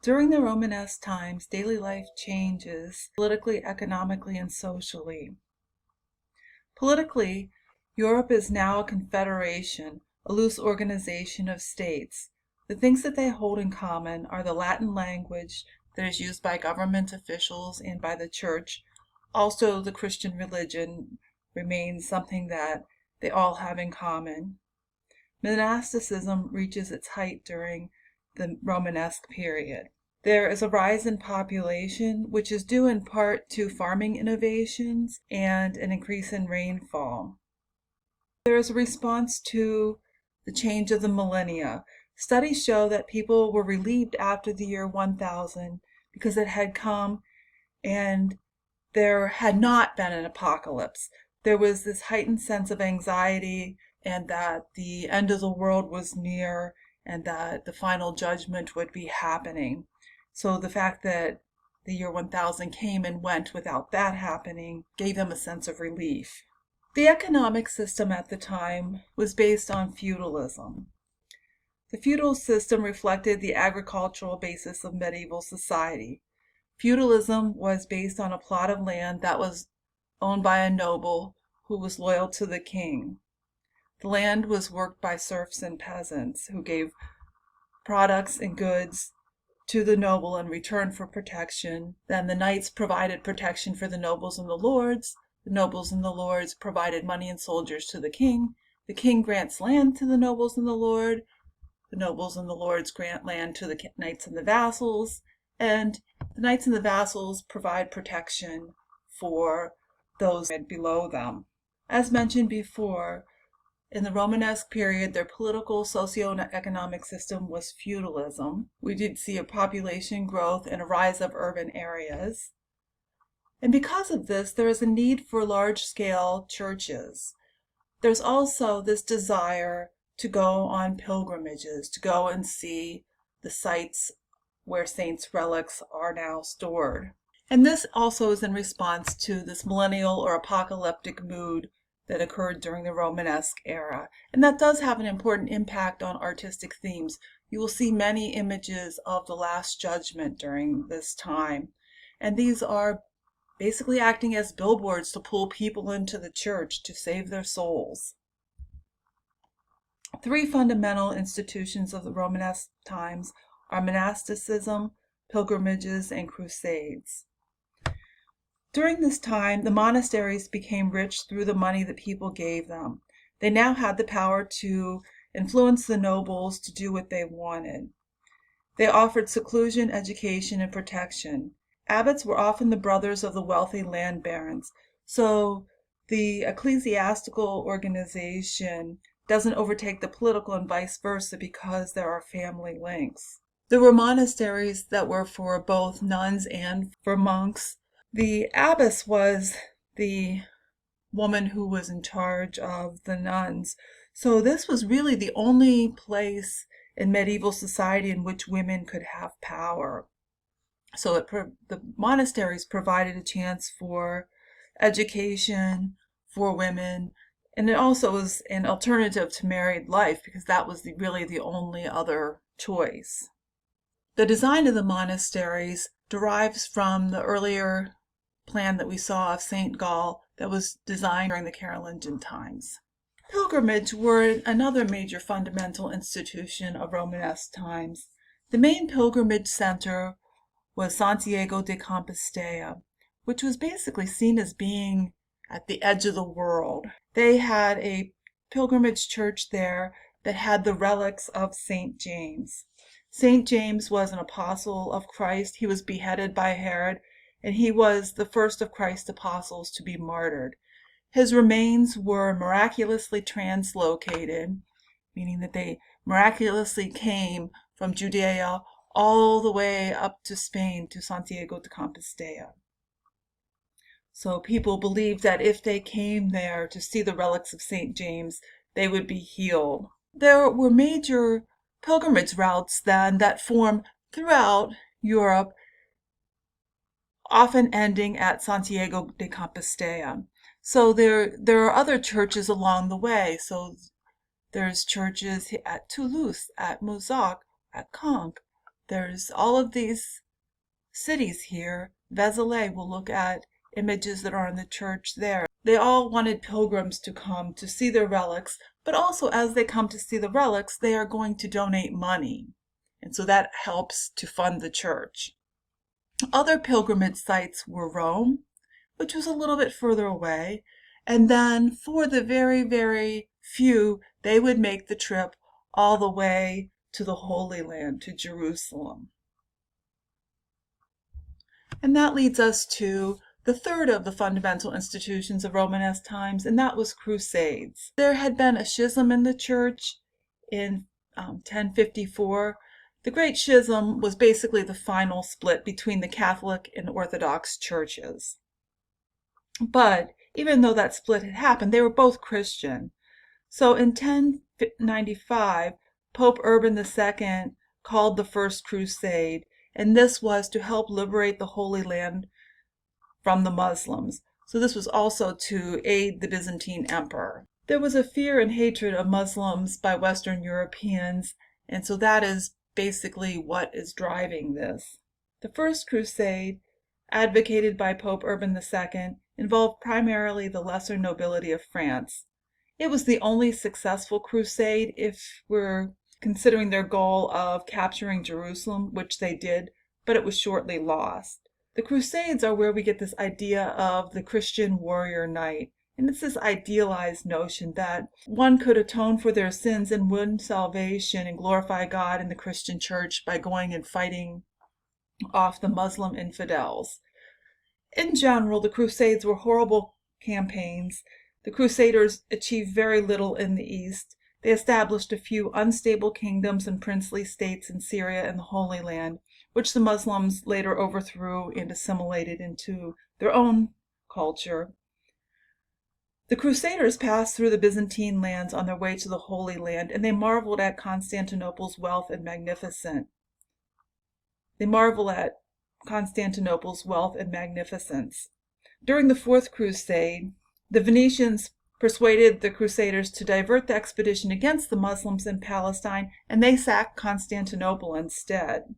During the Romanesque times, daily life changes politically, economically, and socially. Politically, Europe is now a confederation, a loose organization of states. The things that they hold in common are the Latin language that is used by government officials and by the church. Also, the Christian religion remains something that they all have in common. Monasticism reaches its height during the Romanesque period. There is a rise in population, which is due in part to farming innovations and an increase in rainfall. There is a response to the change of the millennia. Studies show that people were relieved after the year 1000 because it had come and there had not been an apocalypse. There was this heightened sense of anxiety and that the end of the world was near and that the final judgment would be happening. So the fact that the year 1000 came and went without that happening gave them a sense of relief. The economic system at the time was based on feudalism. The feudal system reflected the agricultural basis of medieval society. Feudalism was based on a plot of land that was owned by a noble who was loyal to the king. The land was worked by serfs and peasants who gave products and goods to the noble in return for protection. Then the knights provided protection for the nobles and the lords. The nobles and the lords provided money and soldiers to the king. The king grants land to the nobles and the lord. The nobles and the lords grant land to the knights and the vassals. And the knights and the vassals provide protection for those below them. As mentioned before, in the Romanesque period, their political, socio-economic system was feudalism. We did see a population growth and a rise of urban areas. And because of this, there is a need for large-scale churches. There's also this desire to go on pilgrimages, to go and see the sites where saints' relics are now stored. And this also is in response to this millennial or apocalyptic mood that occurred during the Romanesque era. And that does have an important impact on artistic themes. You will see many images of the Last Judgment during this time. And these are basically acting as billboards to pull people into the church to save their souls. Three fundamental institutions of the Romanesque times are monasticism, pilgrimages, and crusades. During this time, the monasteries became rich through the money that people gave them. They now had the power to influence the nobles to do what they wanted. They offered seclusion, education, and protection. Abbots were often the brothers of the wealthy land barons, so the ecclesiastical organization doesn't overtake the political and vice versa because there are family links. There were monasteries that were for both nuns and for monks. The abbess was the woman who was in charge of the nuns. So this was really the only place in medieval society in which women could have power. So the monasteries provided a chance for education for women, and it also was an alternative to married life because that was really the only other choice. The design of the monasteries derives from the earlier plan that we saw of St. Gall that was designed during the Carolingian times. Pilgrimage were another major fundamental institution of Romanesque times. The main pilgrimage center was Santiago de Compostela, which was basically seen as being at the edge of the world. They had a pilgrimage church there that had the relics of St. James. St. James was an apostle of Christ. He was beheaded by Herod, and he was the first of Christ's apostles to be martyred. His remains were miraculously translocated, meaning that they miraculously came from Judea all the way up to Spain to Santiago de Compostela. So people believed that if they came there to see the relics of St. James, they would be healed. There were major pilgrimage routes then that form throughout Europe, often ending at Santiago de Compostela. So there are other churches along the way. So there's churches at Toulouse, at Mozac, at Caen, There's all of these cities here. Vézelay will look at images that are in the church there. They all wanted pilgrims to come to see their relics, but also as they come to see the relics, they are going to donate money. And so that helps to fund the church. Other pilgrimage sites were Rome, which was a little bit further away, and then for the very, very few, they would make the trip all the way to the Holy Land, to Jerusalem. And that leads us to the third of the fundamental institutions of Romanesque times, and that was crusades. There had been a schism in the church in 1054. The Great Schism was basically the final split between the Catholic and Orthodox churches. But even though that split had happened, they were both Christian. So in 1095, Pope Urban II called the First Crusade, and this was to help liberate the Holy Land from the Muslims. So this was also to aid the Byzantine Emperor. There was a fear and hatred of Muslims by Western Europeans, and so that is basically what is driving this. The First Crusade, advocated by Pope Urban II, involved primarily the lesser nobility of France. It was the only successful crusade if we're considering their goal of capturing Jerusalem, which they did, but it was shortly lost. The Crusades are where we get this idea of the Christian warrior knight, and it's this idealized notion that one could atone for their sins and win salvation and glorify God in the Christian church by going and fighting off the Muslim infidels. In general, the Crusades were horrible campaigns. The Crusaders achieved very little in the East. They established a few unstable kingdoms and princely states in Syria and the Holy Land, which the Muslims later overthrew and assimilated into their own culture. The Crusaders passed through the Byzantine lands on their way to the Holy Land, and they marveled at Constantinople's wealth and magnificence. During the Fourth Crusade, the Venetians persuaded the Crusaders to divert the expedition against the Muslims in Palestine, and they sacked Constantinople instead,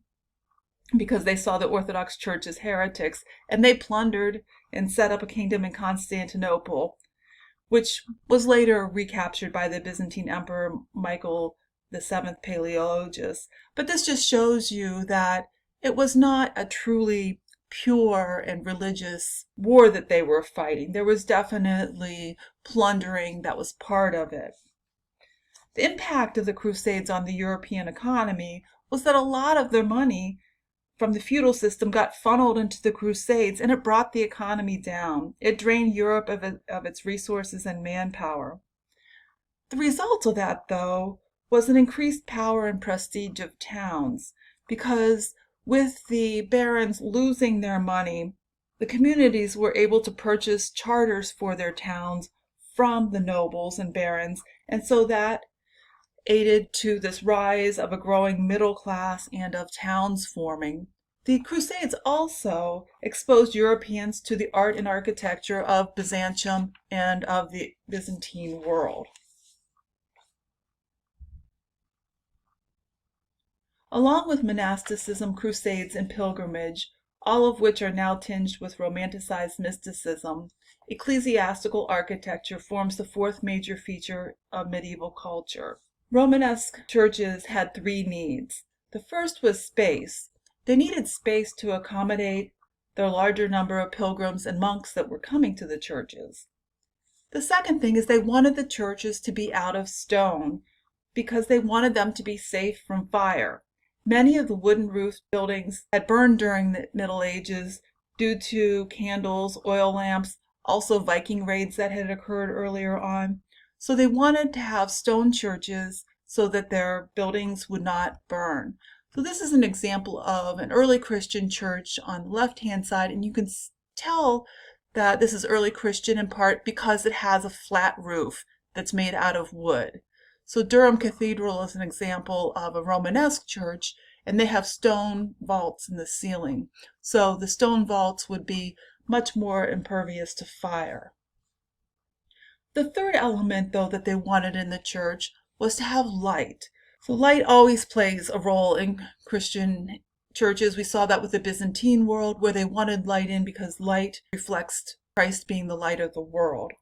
because they saw the Orthodox Church as heretics, and they plundered and set up a kingdom in Constantinople, which was later recaptured by the Byzantine Emperor Michael VII Palaeologus. But this just shows you that it was not a truly pure and religious war that they were fighting. There was definitely plundering that was part of it. The impact of the Crusades on the European economy was that a lot of their money from the feudal system got funneled into the Crusades, and it brought the economy down. It drained Europe of its resources and manpower. The result of that, though, was an increased power and prestige of towns, because with the barons losing their money, the communities were able to purchase charters for their towns from the nobles and barons, and so that aided to this rise of a growing middle class and of towns forming. The Crusades also exposed Europeans to the art and architecture of Byzantium and of the Byzantine world. Along with monasticism, crusades, and pilgrimage, all of which are now tinged with romanticized mysticism, ecclesiastical architecture forms the fourth major feature of medieval culture. Romanesque churches had three needs. The first was space. They needed space to accommodate the larger number of pilgrims and monks that were coming to the churches. The second thing is they wanted the churches to be out of stone because they wanted them to be safe from fire. Many of the wooden roofed buildings had burned during the Middle Ages due to candles, oil lamps, also Viking raids that had occurred earlier on. So they wanted to have stone churches so that their buildings would not burn. So this is an example of an early Christian church on the left-hand side, and you can tell that this is early Christian in part because it has a flat roof that's made out of wood. So Durham Cathedral is an example of a Romanesque church, and they have stone vaults in the ceiling. So the stone vaults would be much more impervious to fire. The third element, though, that they wanted in the church was to have light. So light always plays a role in Christian churches. We saw that with the Byzantine world, where they wanted light in because light reflects Christ being the light of the world.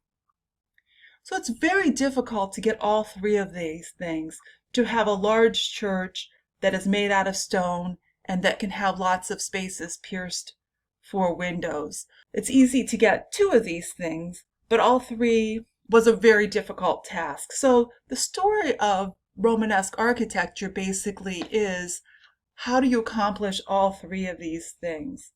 So it's very difficult to get all three of these things, to have a large church that is made out of stone and that can have lots of spaces pierced for windows. It's easy to get two of these things, but all three was a very difficult task. So the story of Romanesque architecture basically is, how do you accomplish all three of these things?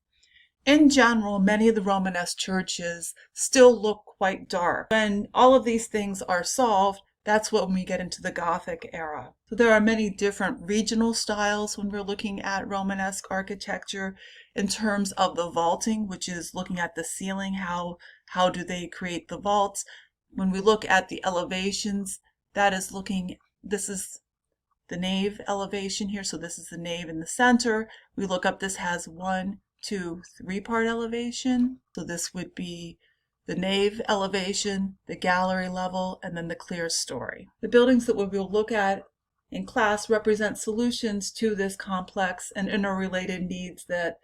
In general, many of the Romanesque churches still look quite dark. When all of these things are solved, that's when we get into the Gothic era. So there are many different regional styles when we're looking at Romanesque architecture in terms of the vaulting, which is looking at the ceiling, how do they create the vaults. When we look at the elevations, that is looking, this is the nave elevation here, so this is the nave in the center. We look up, this has 1, 2, 3-part elevation. So this would be the nave elevation, the gallery level, and then the clear story. The buildings that we will look at in class represent solutions to this complex and interrelated needs that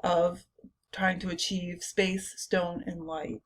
of trying to achieve space, stone, and light.